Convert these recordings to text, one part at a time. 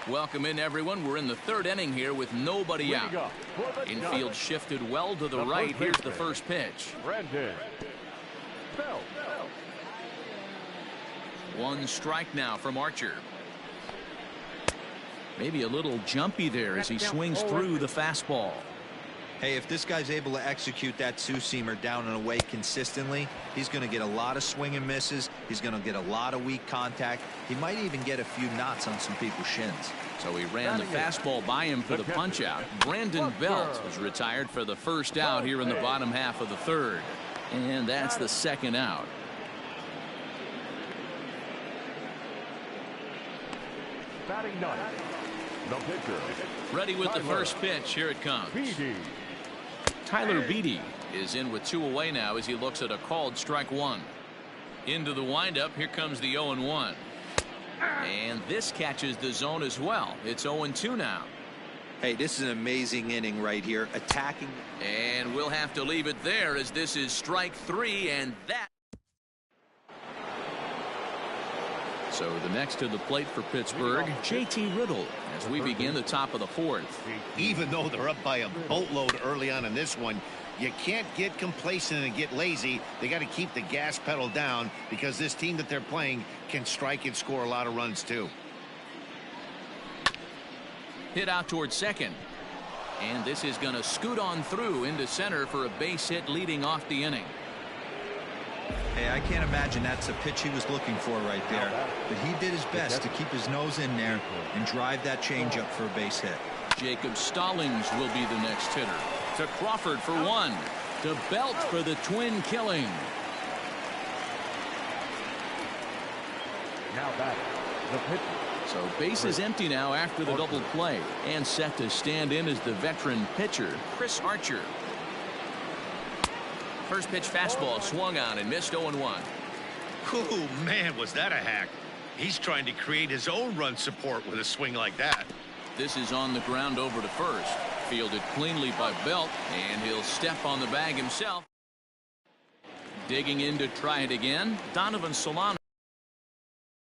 Welcome in, everyone. We're in the third inning here with nobody out. Infield shifted well to the right. Here's the first pitch. Brandon Belt. One strike now from Archer. Maybe a little jumpy there as he swings through the fastball. Hey, if this guy's able to execute that two-seamer down and away consistently, he's going to get a lot of swing and misses. He's going to get a lot of weak contact. He might even get a few knots on some people's shins. So he ran the fastball by him for the punch-out. Brandon Belt is retired for the first out here in the bottom half of the third. And that's the second out. Batting ninth, the pitcher. Ready with the first pitch. Here it comes. Tyler Beede is in with 2 away now as he looks at a called strike one. Into the windup. Here comes the 0-1. And this catches the zone as well. It's 0-2 now. Hey, this is an amazing inning right here. Attacking. And we'll have to leave it there as this is strike 3, and that. So the next to the plate for Pittsburgh, JT Riddle, as we begin the top of the fourth. Even though they're up by a boatload early on in this one, you can't get complacent and get lazy. They got to keep the gas pedal down because this team that they're playing can strike and score a lot of runs too. Hit out towards second. And this is going to scoot on through into center for a base hit leading off the inning. Hey, I can't imagine that's a pitch he was looking for right there. But he did his best to keep his nose in there and drive that changeup for a base hit. Jacob Stallings will be the next hitter. To Crawford for one. To Belt for the twin killing. Now back, the pitcher. So base is empty now after the double play. And set to stand in as the veteran pitcher, Chris Archer. First pitch fastball swung on and missed 0-1. Oh, man, was that a hack. He's trying to create his own run support with a swing like that. This is on the ground over to first. Fielded cleanly by Belt, and he'll step on the bag himself. Digging in to try it again, Donovan Solano.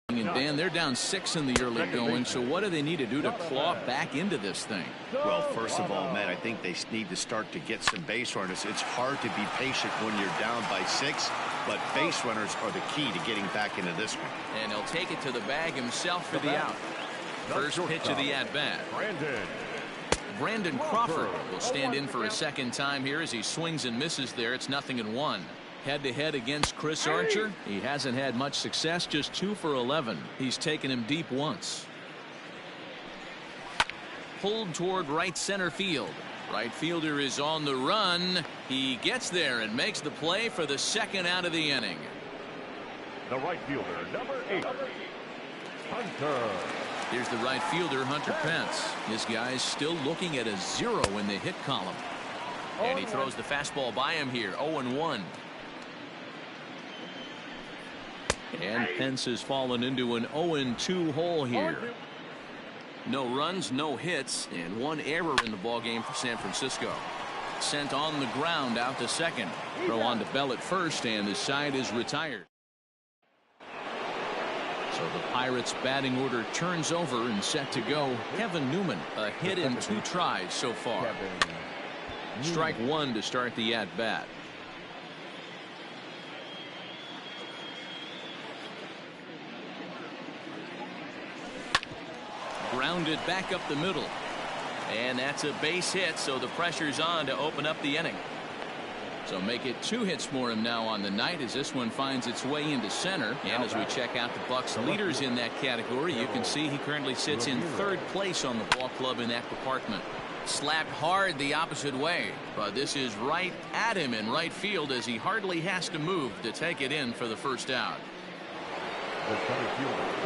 And Dan, they're down 6 in the early going, so what do they need to do to claw back into this thing? Well, first of all, Matt, I think they need to start to get some base runners. It's hard to be patient when you're down by 6, but base runners are the key to getting back into this one. And he'll take it to the bag himself for the out. First pitch of the at-bat. Brandon Crawford will stand in for a second time here as he swings and misses there. It's 0-1. Head-to-head against Chris Archer. He hasn't had much success, just 2 for 11. He's taken him deep once. Pulled toward right center field. Right fielder is on the run. He gets there and makes the play for the second out of the inning. The right fielder, number 8, Hunter. Here's the right fielder, Hunter Pence. This guy's still looking at a 0 in the hit column. And he throws the fastball by him here, 0-1. And Pence has fallen into an 0-2 hole here. No runs, no hits, and 1 error in the ballgame for San Francisco. Sent on the ground out to second. Throw on to Bell at first, and the side is retired. So the Pirates batting order turns over and set to go. Kevin Newman, a hit in 2 tries so far. Strike 1 to start the at-bat. Grounded back up the middle. And that's a base hit, so the pressure's on to open up the inning. So make it 2 hits for him now on the night as this one finds its way into center. And as we check out the Bucs leaders in that category, you can see he currently sits in 3rd place on the ball club in that department. Slapped hard the opposite way, but this is right at him in right field as he hardly has to move to take it in for the first out.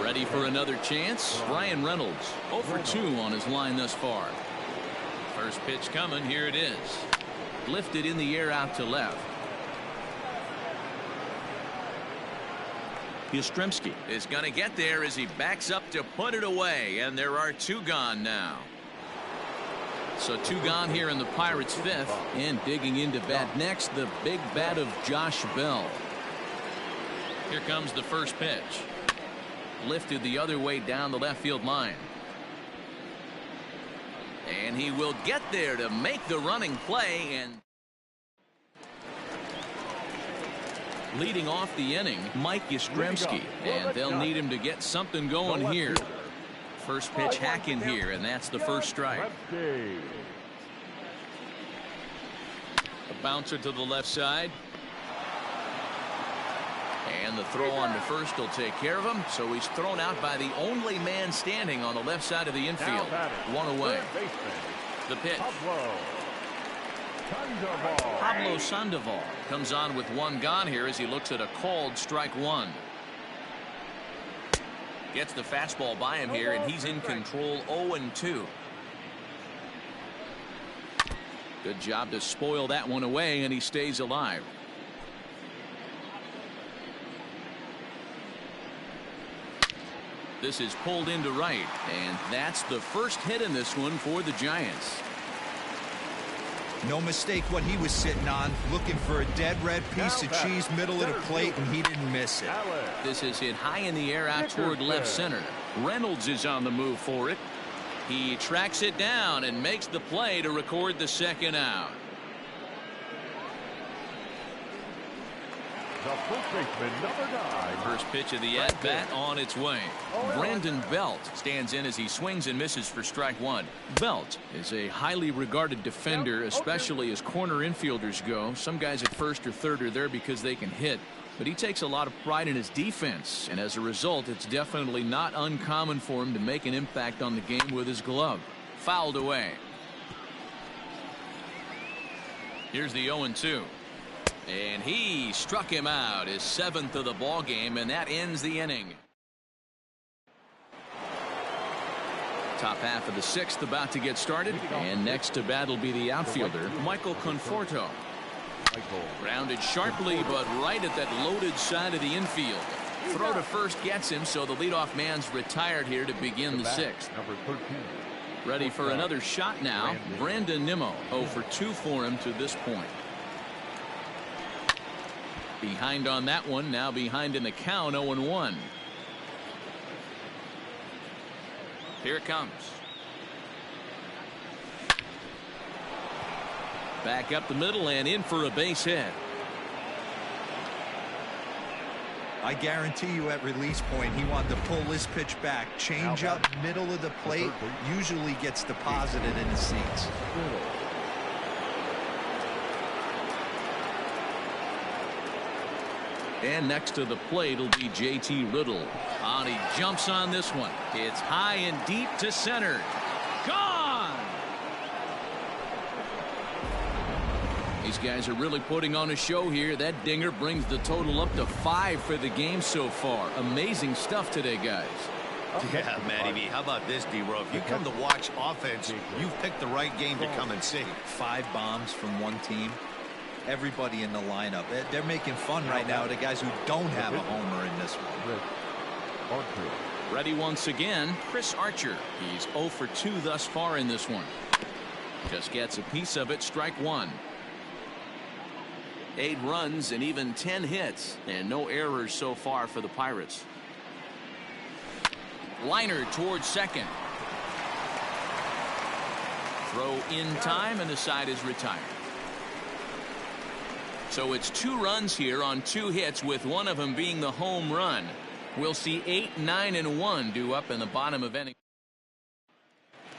Ready for another chance? Bryan Reynolds 0 for 2 on his line thus far. First pitch coming. Here it is. Lifted in the air out to left. Yastrzemski is going to get there as he backs up to put it away, and there are 2 gone now. So 2 gone here in the Pirates' 5th, and digging into bat next, the big bat of Josh Bell. Here comes the first pitch. Lifted the other way down the left field line. And he will get there to make the running play. And leading off the inning, Mike Yastrzemski, and they'll need him to get something going here. First pitch hack in here, and that's the first strike. A bouncer to the left side. And the throw on to first will take care of him. So he's thrown out by the only man standing on the left side of the infield. One away. The pitch. Pablo Sandoval comes on with one gone here as he looks at a called strike one. Gets the fastball by him here, and he's in control. 0-2. Good job to spoil that one away, and he stays alive. This is pulled into right, and that's the first hit in this one for the Giants. No mistake what he was sitting on, looking for a dead red piece of cheese middle of the plate, and he didn't miss it. This is hit high in the air out toward left center. Reynolds is on the move for it. He tracks it down and makes the play to record the second out. The first baseman, number 9. First pitch of the at-bat on its way. Brandon Belt stands in as he swings and misses for strike one. Belt is a highly regarded defender, especially as corner infielders go. Some guys at first or third are there because they can hit, but he takes a lot of pride in his defense, and as a result, it's definitely not uncommon for him to make an impact on the game with his glove. Fouled away. Here's the 0-2. And he struck him out, his 7th of the ball game, and that ends the inning. Top half of the 6th about to get started, and next to bat will be the outfielder, Michael Conforto. Grounded sharply, but right at that loaded side of the infield. Throw to first gets him, so the leadoff man's retired here to begin the 6th. Number 13. Ready for another shot now, Brandon Nimmo. 0 for 2 for him to this point. Behind on that one, now behind in the count, 0-1. Here it comes. Back up the middle and in for a base hit. I guarantee you at release point he wanted to pull this pitch back. Change up middle of the plate usually gets deposited in the seats. And next to the plate will be JT Riddle. And he jumps on this one. It's high and deep to center. Gone! These guys are really putting on a show here. That dinger brings the total up to 5 for the game so far. Amazing stuff today, guys. Yeah, Matty V, how about this, D-Row? If you come to watch offense, you've picked the right game to come and see. 5 bombs from one team. Everybody in the lineup. They're making fun right now of the guys who don't have a homer in this one. Ready once again, Chris Archer. He's 0 for 2 thus far in this one. Just gets a piece of it, strike one. 8 runs and even 10 hits, and no errors so far for the Pirates. Liner towards second. Throw in time, and the side is retired. So it's 2 runs here on 2 hits, with one of them being the home run. We'll see 8, 9, and 1 due up in the bottom of inning.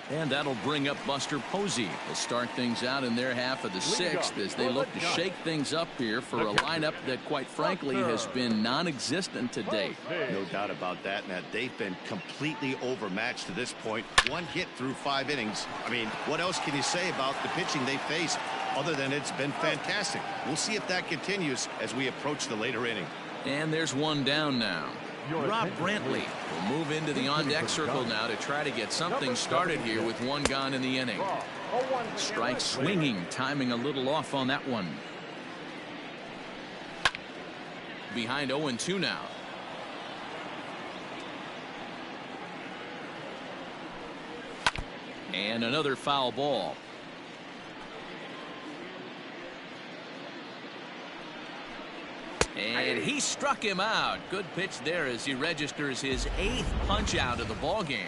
And that'll bring up Buster Posey to start things out in their half of the 6th as they look to shake things up here for a lineup that, quite frankly, has been non-existent to date. No doubt about that. Now, they've been completely overmatched to this point. 1 hit through 5 innings. I mean, what else can you say about the pitching they faced other than it's been fantastic? We'll see if that continues as we approach the later inning. And there's one down now. Rob Brantley will move into the on-deck circle now to try to get something started here with 1 gone in the inning. Strike swinging, timing a little off on that one. Behind 0-2 now. And another foul ball. And he struck him out. Good pitch there as he registers his 8th punch out of the ball game.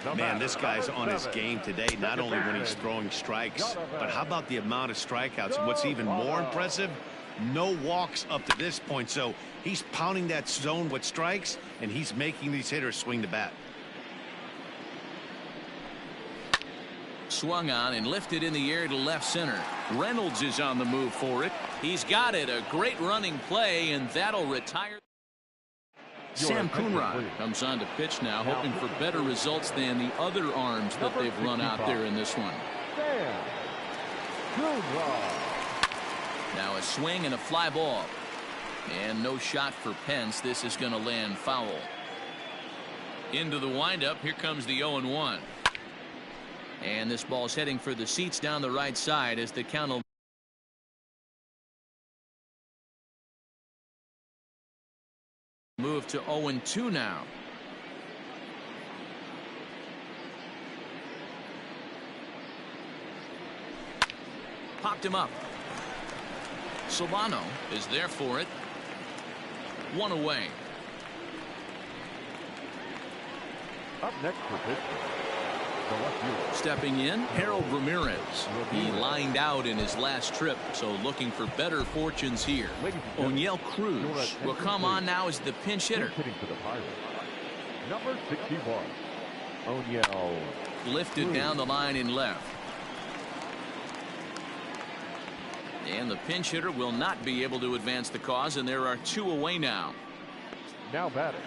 Man, this guy's on his game today, not only when he's throwing strikes, but how about the amount of strikeouts? And what's even more impressive, no walks up to this point. So he's pounding that zone with strikes, and he's making these hitters swing the bat. Swung on and lifted in the air to left center. Reynolds is on the move for it. He's got it. A great running play, and that'll retire. Sam Coonrod comes on to pitch now, hoping for better results than the other arms that they've run out there in this one. Now a swing and a fly ball. And no shot for Pence. This is going to land foul. Into the windup. Here comes the 0-1. And this ball's heading for the seats down the right side as the count will move to 0-2 now. Popped him up. Solano is there for it. One away. Up next for pitching, the left fielder. Stepping in, Harold Ramirez. He lined out in his last trip, so looking for better fortunes here. O'Neill Cruz will come on now as the pinch hitter. Hitting for the Pirates, number 61, O'Neill. Lifted down the line in left. And the pinch hitter will not be able to advance the cause, and there are two away now. Now batting,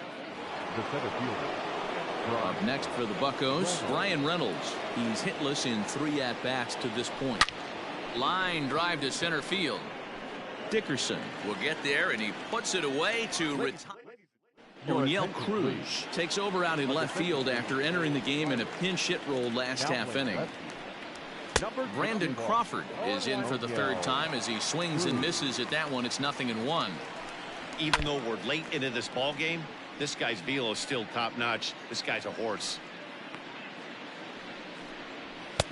the center fielder. Up next for the Buccos, Brian Reynolds. He's hitless in 3 at-bats to this point. Line drive to center field. Dickerson will get there, and he puts it away to retire. O'Neill Cruz takes over out in left field after entering the game in a pinch hit role last half inning. Brandon Crawford is in for the third time as he swings and misses at that one. It's 0-1. Even though we're late into this ball game, this guy's velo is still top notch. This guy's a horse.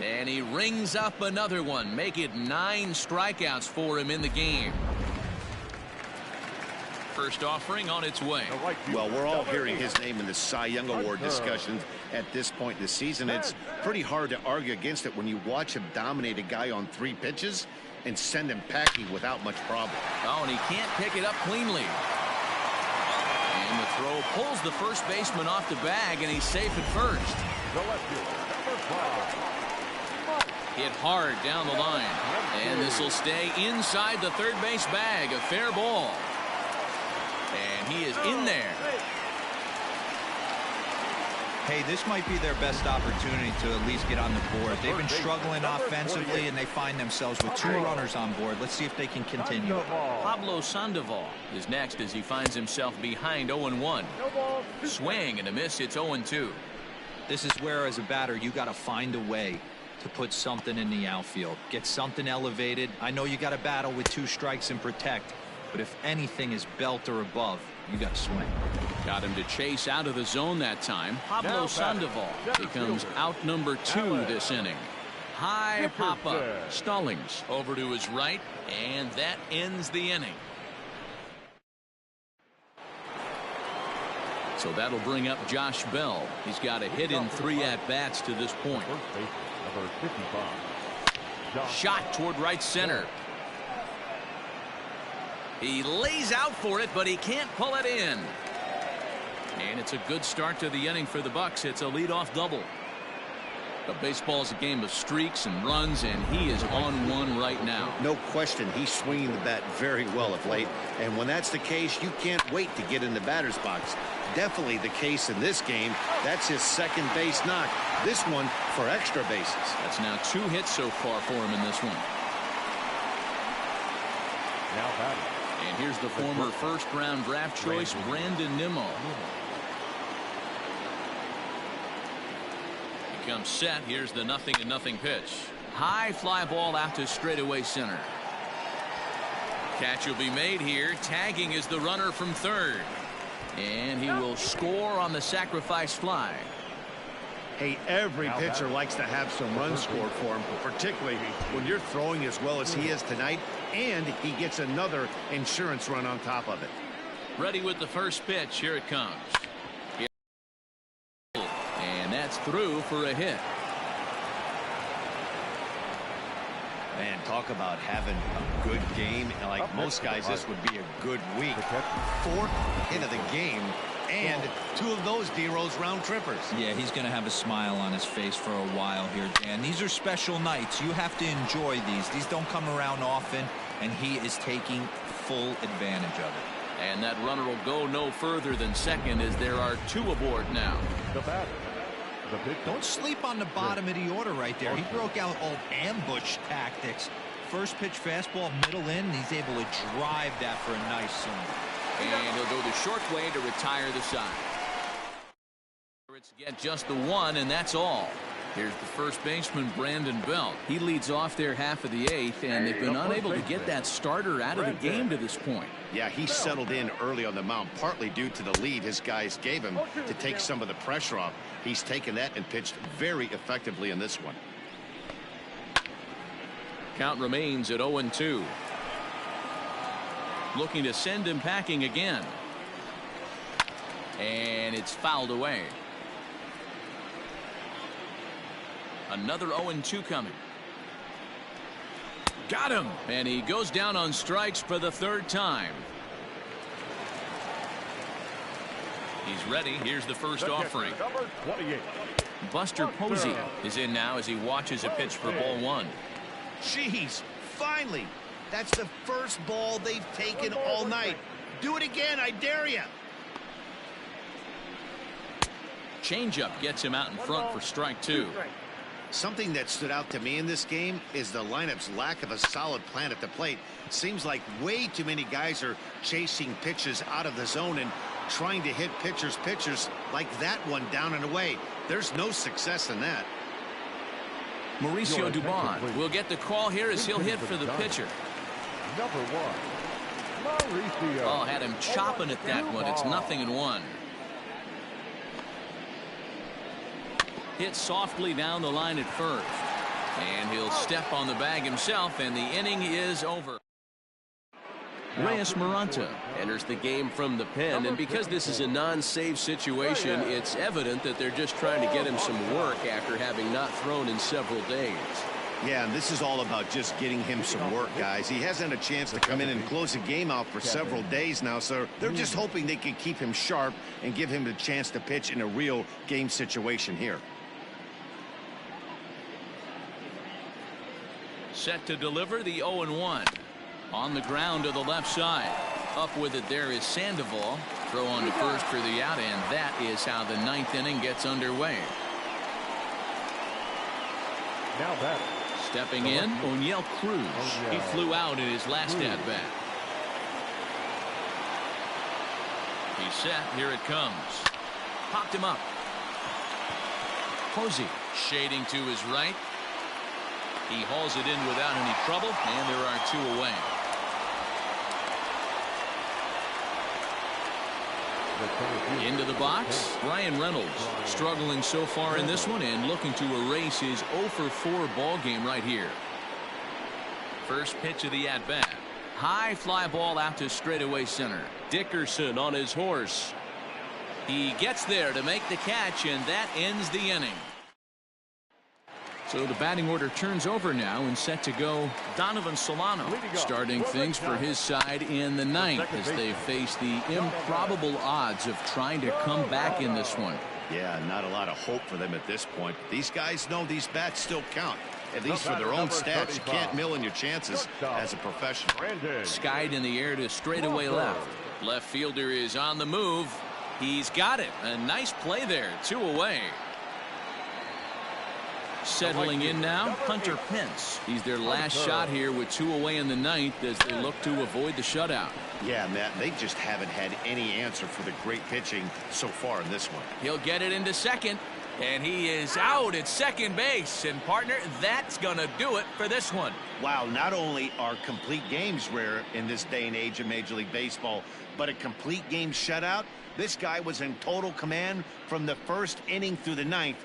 And he rings up another one. Make it 9 strikeouts for him in the game. First offering on its way. Well, we're all hearing his name in the Cy Young Award discussions at this point in the season. It's pretty hard to argue against it when you watch him dominate a guy on 3 pitches and send him packing without much problem. Oh, and he can't pick it up cleanly. And the throw pulls the first baseman off the bag, and he's safe at first. Hit hard down the line. And this will stay inside the third base bag. A fair ball. And he is in there. Hey, this might be their best opportunity to at least get on the board. They've been struggling offensively, and they find themselves with 2 runners on board. Let's see if they can continue. Pablo Sandoval is next as he finds himself behind 0-1. Swing and a miss. It's 0-2. This is where, as a batter, you got to find a way to put something in the outfield. Get something elevated. I know you got to battle with 2 strikes and protect, but if anything is belt or above, you got to swing. Got him to chase out of the zone that time. Pablo Sandoval becomes out number 2 this inning. High pop-up. Stallings over to his right, and that ends the inning. So that'll bring up Josh Bell. He's got a hit in 3 at-bats to this point. Shot toward right center. He lays out for it, but he can't pull it in. And it's a good start to the inning for the Bucs. It's a leadoff double. But baseball's a game of streaks and runs, and he is on one right now. No question, he's swinging the bat very well of late. And when that's the case, you can't wait to get in the batter's box. Definitely the case in this game. That's his second base knock. This one for extra bases. That's now 2 hits so far for him in this one. Now batting. And here's the former first-round draft choice, Brandon Nimmo. He comes set. Here's the 0-0 pitch. High fly ball out to straightaway center. Catch will be made here. Tagging is the runner from third. And he will score on the sacrifice fly. Hey, every pitcher likes to have some runs scored for him, particularly when you're throwing as well as he is tonight, and he gets another insurance run on top of it. Ready with the first pitch. Here it comes. And that's through for a hit. Man, talk about having a good game. And like most guys, this would be a good week. Fourth hit of the game, and 2 of those D-Rose round trippers. Yeah, he's going to have a smile on his face for a while here, Dan. These are special nights. You have to enjoy these. These don't come around often, and he is taking full advantage of it. And that runner will go no further than second as there are 2 aboard now. The batter. Don't sleep on the bottom of the order right there. He broke out old ambush tactics. First pitch fastball, middle in, and he's able to drive that for a nice swing. And he'll go the short way to retire the side. It's get just the 1, and that's all. Here's the first baseman, Brandon Belt. He leads off their half of the 8th, and they've been unable to get that starter out of the game to this point. Yeah, he settled in early on the mound, partly due to the lead his guys gave him to take some of the pressure off. He's taken that and pitched very effectively in this one. Count remains at 0-2. Looking to send him packing again. And it's fouled away. Another 0-2 coming. Got him. And he goes down on strikes for the 3rd time. He's ready. Here's the first offering. Number 28. Buster Posey is in now as he watches a pitch for ball 1. Jeez, finally. That's the first ball they've taken all night. Do it again, I dare you. Changeup gets him out in front for strike 2. Something that stood out to me in this game is the lineup's lack of a solid plan at the plate. Seems like way too many guys are chasing pitches out of the zone and trying to hit pitchers like that one down and away. There's no success in that. Mauricio Dubon will get the call here as he'll hit for the pitcher. Number 1. Mauricio. Oh, had him chopping at that one. It's 0-1. Hit softly down the line at first. And he'll step on the bag himself, and the inning is over. Reyes Maranta enters the game from the pen, and because this is a non-save situation, it's evident that they're just trying to get him some work after having not thrown in several days. Yeah, and this is all about just getting him some work, guys. He hasn't had a chance to come in and close the game out for several days now, so they're just hoping they can keep him sharp and give him the chance to pitch in a real game situation here. Set to deliver the 0-1. On the ground to the left side. Up with it there is Sandoval. Throw on to first for the out, and that is how the 9th inning gets underway. Now that. Stepping in, O'Neill Cruz. He flew out in his last at-bat. He's set. Here it comes. Popped him up. Posey shading to his right. He hauls it in without any trouble, and there are 2 away. Into the box, Ryan Reynolds struggling so far in this one and looking to erase his 0-for-4 ball game right here. First pitch of the at-bat. High fly ball out to straightaway center. Dickerson on his horse. He gets there to make the catch, and that ends the inning. So the batting order turns over now and set to go Donovan Solano starting things for his side in the 9th as they face the improbable odds of trying to come back in this one. Yeah, not a lot of hope for them at this point. These guys know these bats still count, at least for their own stats. You can't mill in your chances as a professional. Skied in the air to straightaway left. Left fielder is on the move. He's got it. A nice play there. 2 away. Settling in now, Hunter Pence. He's their last shot here with 2 away in the 9th as they look to avoid the shutout. Yeah, Matt, they just haven't had any answer for the great pitching so far in this one. He'll get it into second, and he is out at second base. And, partner, that's going to do it for this one. Wow, not only are complete games rare in this day and age of Major League Baseball, but a complete game shutout. This guy was in total command from the first inning through the 9th.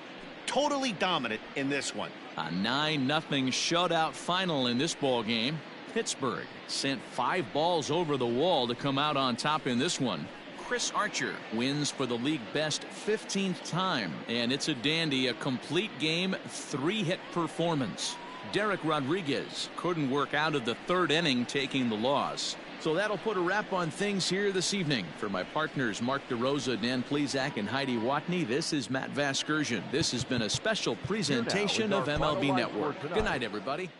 Totally dominant in this one. A 9-0 shutout final in this ball game. Pittsburgh sent 5 balls over the wall to come out on top in this one. Chris Archer wins for the league best 15th time, and it's a dandy, a complete game, 3-hit performance. Derek Rodriguez couldn't work out of the 3rd inning, taking the loss. So that'll put a wrap on things here this evening. For my partners Mark DeRosa, Dan Plesac, and Heidi Watney, this is Matt Vasgersian. This has been a special presentation of MLB Network. Good night, everybody.